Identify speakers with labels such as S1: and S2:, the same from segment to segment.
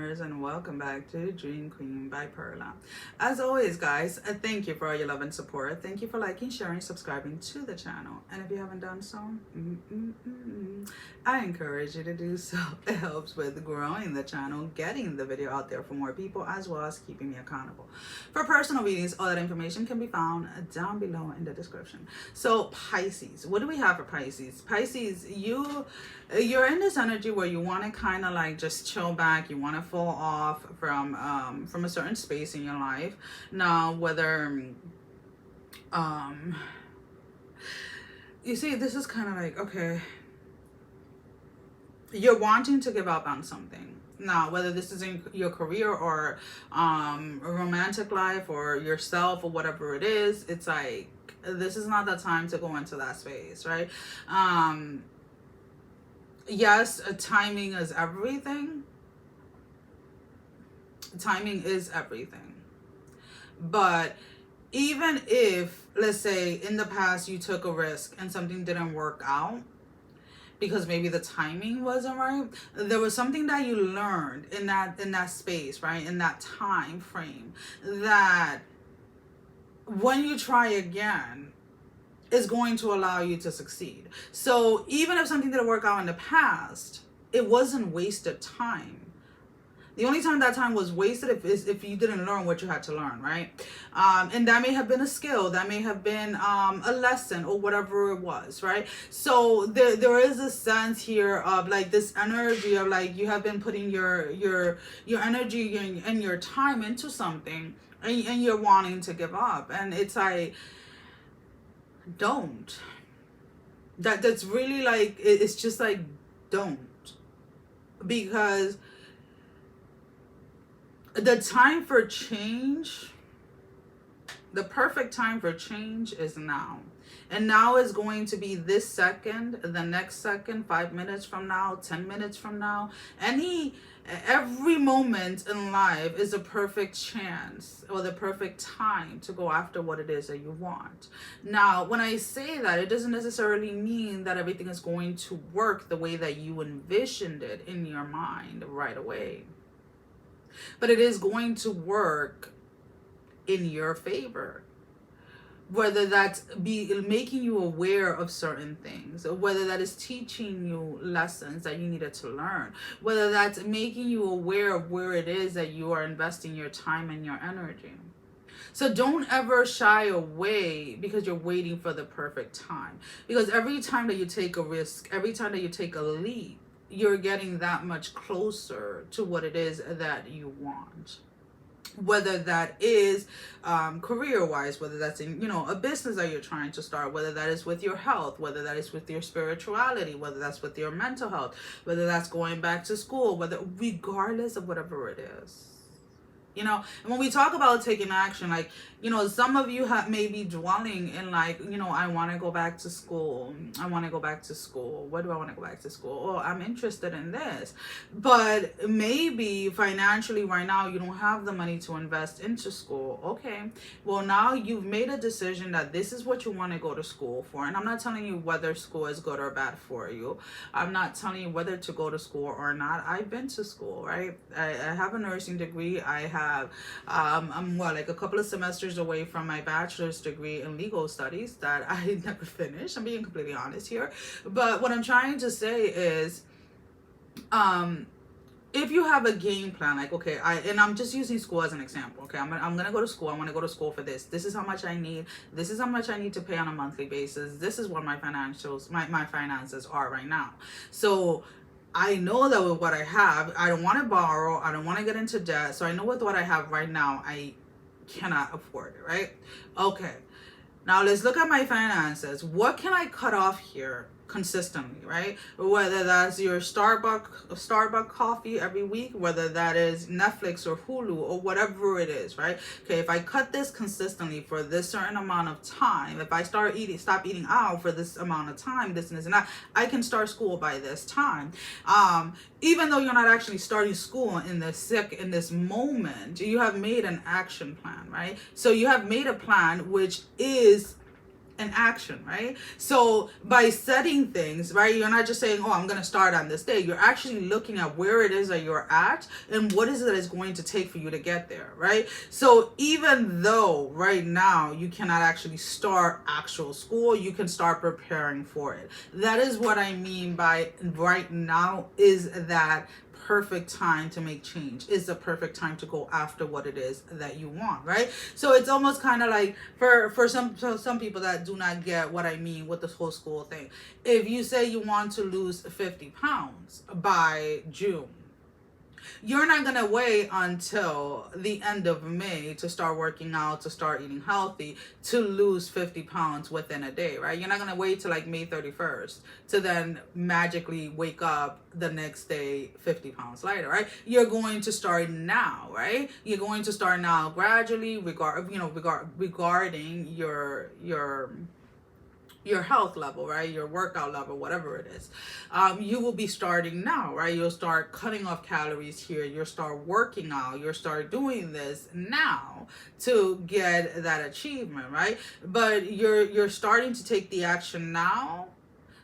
S1: dreamers, and welcome back to Dream Queen by Perla. As always, guys, thank you for all your love and support. Thank you for liking, sharing, subscribing to the channel. And if you haven't done so, I encourage you to do so. It helps with growing the channel, getting the video out there for more people, as well as keeping me accountable. For personal readings, all that information can be found down below in the description. So Pisces, what do we have for Pisces? Pisces, you're in this energy where you want to kind of like just chill back. You want to fall off from a certain space in your life. Now, whether you see, this is kind of like, okay, you're wanting to give up on something. Now, whether this is in your career or a romantic life or yourself or whatever it is, it's like, this is not the time to go into that space, right? Yes, timing is everything. Timing is everything. But even if, let's say, in the past you took a risk and something didn't work out because maybe the timing wasn't right, there was something that you learned in that space, right? In that time frame, that when you try again, is going to allow you to succeed. So even if something didn't work out in the past, it wasn't wasted time. The only time that time was wasted if you didn't learn what you had to learn, right? And that may have been a skill, that may have been a lesson or whatever it was, right? So there is a sense here of like this energy of like you have been putting your energy and your time into something, and you're wanting to give up, and it's like, don't. That's really like, it's just like, don't. Because the time for change, the perfect time for change is now. And now is going to be this second, the next second, 5 minutes from now, 10 minutes from now. Every moment in life is a perfect chance or the perfect time to go after what it is that you want. Now, when I say that, it doesn't necessarily mean that everything is going to work the way that you envisioned it in your mind right away. But it is going to work in your favor. Whether that's making you aware of certain things, or whether that is teaching you lessons that you needed to learn, whether that's making you aware of where it is that you are investing your time and your energy. So don't ever shy away because you're waiting for the perfect time. Because every time that you take a risk, every time that you take a leap, you're getting that much closer to what it is that you want. Whether that is career-wise, whether that's in, a business that you're trying to start, whether that is with your health, whether that is with your spirituality, whether that's with your mental health, whether that's going back to school, regardless of whatever it is. And when we talk about taking action, like, some of you may be dwelling in like, I want to go back to school. I want to go back to school. What do I want to go back to school? Oh, I'm interested in this. But maybe financially right now, you don't have the money to invest into school. Okay. Well, now you've made a decision that this is what you want to go to school for. And I'm not telling you whether school is good or bad for you. I'm not telling you whether to go to school or not. I've been to school, right? I have a nursing degree. I have I'm like a couple of semesters away from my bachelor's degree in legal studies that I never finished. I'm being completely honest here. But what I'm trying to say is, if you have a game plan, like, okay, I'm just using school as an example. Okay, I'm gonna go to school. I want to go to school for this. This is how much I need. This is how much I need to pay on a monthly basis. This is what my finances are right now. So I know that with what I have, I don't want to borrow. I don't want to get into debt. So I know with what I have right now, I cannot afford it, right? Okay. Now let's look at my finances. What can I cut off here consistently, right? Whether that's your Starbucks coffee every week, whether that is Netflix or Hulu or whatever it is, right? Okay, if I cut this consistently for this certain amount of time, if I stop eating out for this amount of time, this and this and that, I can start school by this time. Even though you're not actually starting school in this moment, you have made an action plan, right? So you have made a plan which is an action, right? So by setting things, right, you're not just saying, oh, I'm going to start on this day. You're actually looking at where it is that you're at and what is it that it's going to take for you to get there, right? So even though right now you cannot actually start actual school, you can start preparing for it. That is what I mean by right now is that perfect time to make change, is the perfect time to go after what it is that you want, right? So it's almost kind of like for some people that do not get what I mean with this whole school thing. If you say you want to lose 50 pounds by June, you're not going to wait until the end of May to start working out, to start eating healthy, to lose 50 pounds within a day, right? You're not going to wait till like May 31st to then magically wake up the next day 50 pounds lighter, right? You're going to start now, right? You're going to start now gradually regarding your health level, right? Your workout level, whatever it is. You will be starting now, right? You'll start cutting off calories here. You'll start working out. You'll start doing this now to get that achievement, right? But you're starting to take the action now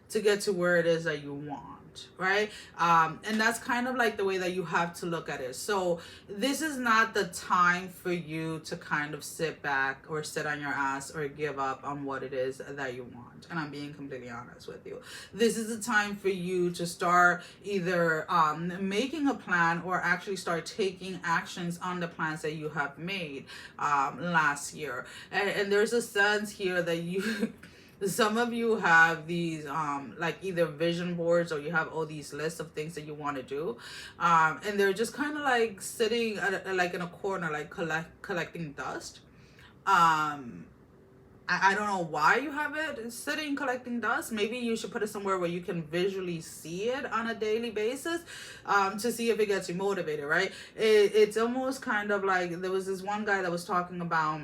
S1: to get to where it is that you want. Right? And that's kind of like the way that you have to look at it. So this is not the time for you to kind of sit back or sit on your ass or give up on what it is that you want. And I'm being completely honest with you. This is the time for you to start either making a plan or actually start taking actions on the plans that you have made last year. And there's a sense here that you some of you have these like either vision boards or you have all these lists of things that you want to do, and they're just kind of like sitting like in a corner, like collecting dust. I don't know why you have it sitting collecting dust. Maybe you should put it somewhere where you can visually see it on a daily basis, to see if it gets you motivated, right? It's almost kind of like there was this one guy that was talking about,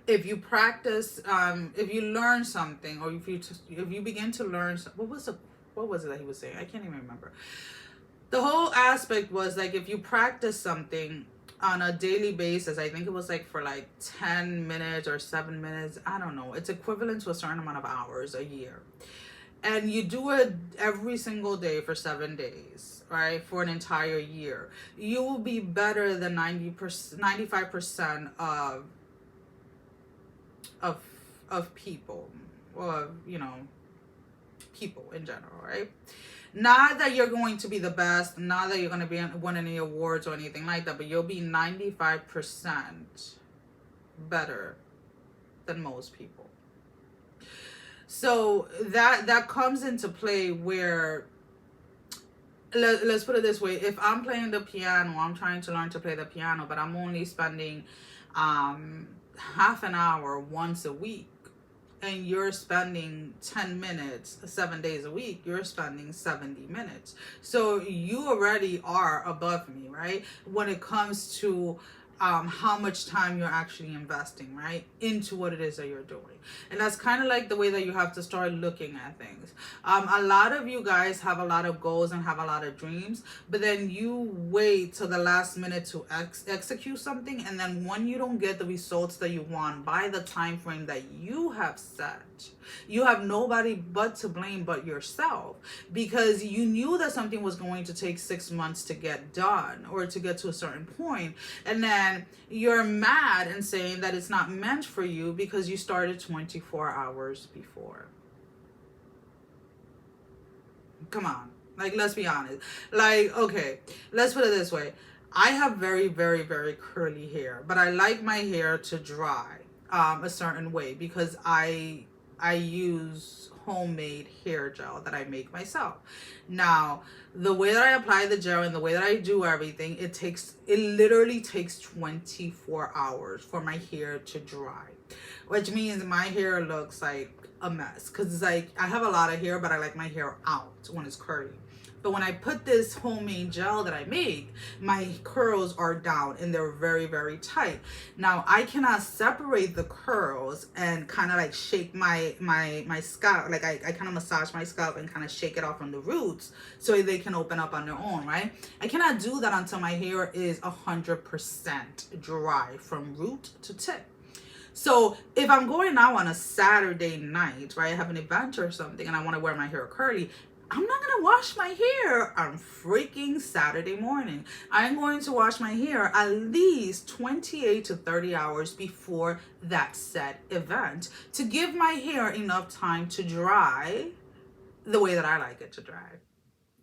S1: if you practice, if you learn something, or if you begin to learn, what was it that he was saying? I can't even remember. The whole aspect was like, if you practice something on a daily basis, I think it was like for like 10 minutes or 7 minutes, I don't know, it's equivalent to a certain amount of hours a year, and you do it every single day for 7 days, right, for an entire year, you will be better than 95% of people, or people in general, right? Not that you're going to be the best, not that you're going to win any awards or anything like that, but you'll be 95% better than most people. So that comes into play where, let's put it this way, if I'm playing the piano, I'm trying to learn to play the piano, but I'm only spending half an hour once a week, and you're spending 10 minutes 7 days a week, you're spending 70 minutes. So you already are above me, right? When it comes to how much time you're actually investing, right, into what it is that you're doing. And that's kind of like the way that you have to start looking at things. A lot of you guys have a lot of goals and have a lot of dreams, but then you wait till the last minute to execute something, and then when you don't get the results that you want by the time frame that you have set, you have nobody but to blame but yourself, because you knew that something was going to take 6 months to get done or to get to a certain point, and then you're mad and saying that it's not meant for you because you started 24 hours before. Come on, like, let's be honest. Like, okay, let's put it this way. I have very, very, very curly hair, but I like my hair to dry a certain way, because I use homemade hair gel that I make myself. Now, the way that I apply the gel and the way that I do everything, it literally takes 24 hours for my hair to dry, which means my hair looks like a mess, because it's like I have a lot of hair, but I like my hair out when it's curly. But when I put this homemade gel that I make, my curls are down and they're very, very tight. Now, I cannot separate the curls and kind of like shake my scalp. Like I kind of massage my scalp and kind of shake it off from the roots so they can open up on their own, right? I cannot do that until my hair is 100% dry from root to tip. So if I'm going out on a Saturday night, right, I have an event or something and I want to wear my hair curly, I'm not going to wash my hair on freaking Saturday morning. I'm going to wash my hair at least 28 to 30 hours before that said event to give my hair enough time to dry the way that I like it to dry.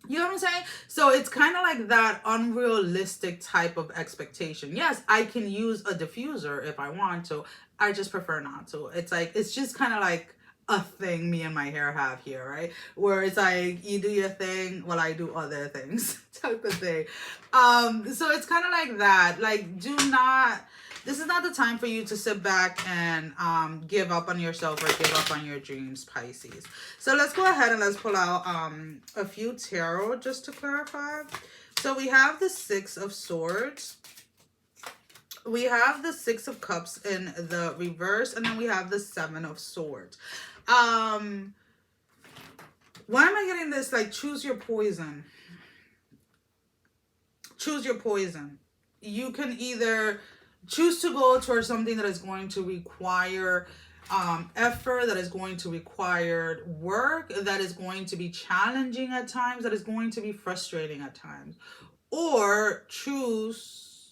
S1: You know what I'm saying? So it's kind of like that unrealistic type of expectation. Yes, I can use a diffuser if I want to. I just prefer not to. It's like, it's just kind of like a thing me and my hair have here, right? Where it's like, you do your thing while I do other things type of thing. So it's kind of like that. Like, this is not the time for you to sit back and give up on yourself or give up on your dreams, Pisces. So let's go ahead and let's pull out a few tarot just to clarify. So we have the Six of Swords. We have the Six of Cups in the reverse, and then we have the Seven of Swords. Why am I getting this? Like, choose your poison. Choose your poison. You can either choose to go towards something that is going to require effort, that is going to require work, that is going to be challenging at times, that is going to be frustrating at times. Or choose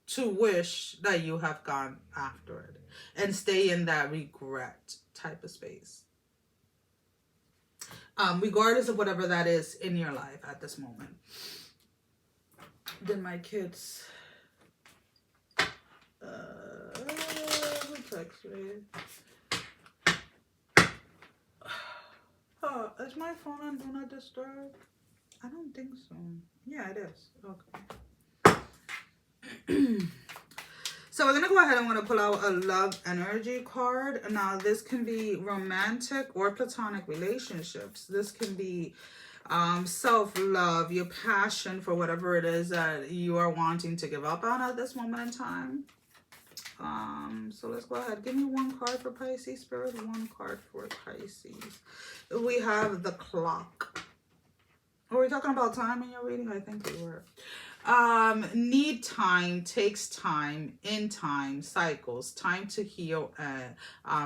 S1: to wish that you have gone after it and stay in that regret type of space. Regardless of whatever that is in your life at this moment. Then my kids text me. Oh, is my phone on Do Not Disturb? I don't think so. Yeah, it is. Okay. So we're going to go ahead and I'm going to pull out a love energy card. Now, this can be romantic or platonic relationships. This can be self-love, your passion for whatever it is that you are wanting to give up on at this moment in time. So let's go ahead. Give me one card for Pisces, Spirit. One card for Pisces. We have the Clock. Were we talking about time in your reading? I think we were. Need time, takes time, in time, cycles, time to heal,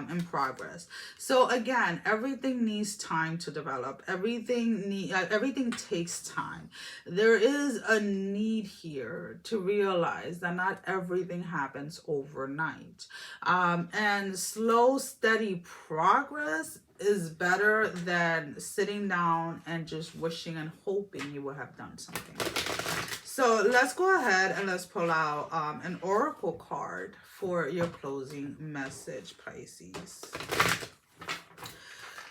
S1: in progress. So again, everything needs time to develop. Everything takes time. There is a need here to realize that not everything happens overnight. And slow, steady progress is better than sitting down and just wishing and hoping you would have done something. So let's go ahead and let's pull out an oracle card for your closing message, Pisces.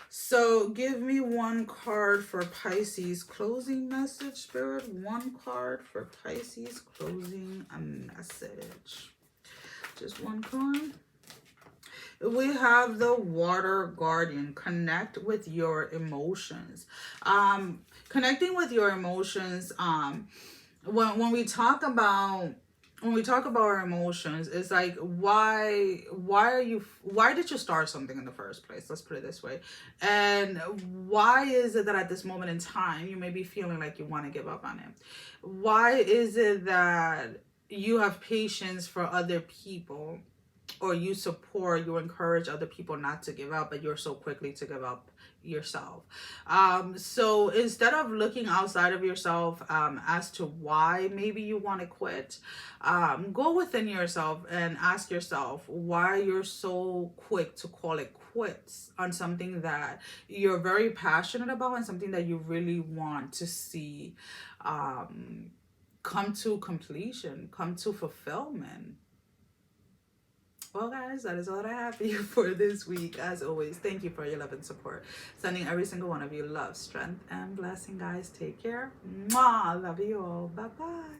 S1: So give me one card for Pisces closing message, Spirit. One card for Pisces closing a message. Just one card. We have the Water Guardian. Connect with your emotions. Connecting with your emotions, when we talk about our emotions, it's like, why did you start something in the first place? Let's put it this way. And why is it that at this moment in time you may be feeling like you want to give up on it? Why is it that you have patience for other people, or you encourage other people not to give up, but you're so quickly to give up yourself? So instead of looking outside of yourself as to why maybe you want to quit, go within yourself and ask yourself why you're so quick to call it quits on something that you're very passionate about and something that you really want to see come to completion, come to fulfillment. Well, guys, that is all I have for you for this week. As always, thank you for your love and support. Sending every single one of you love, strength, and blessing, guys. Take care. Mwah. Love you all. Bye-bye.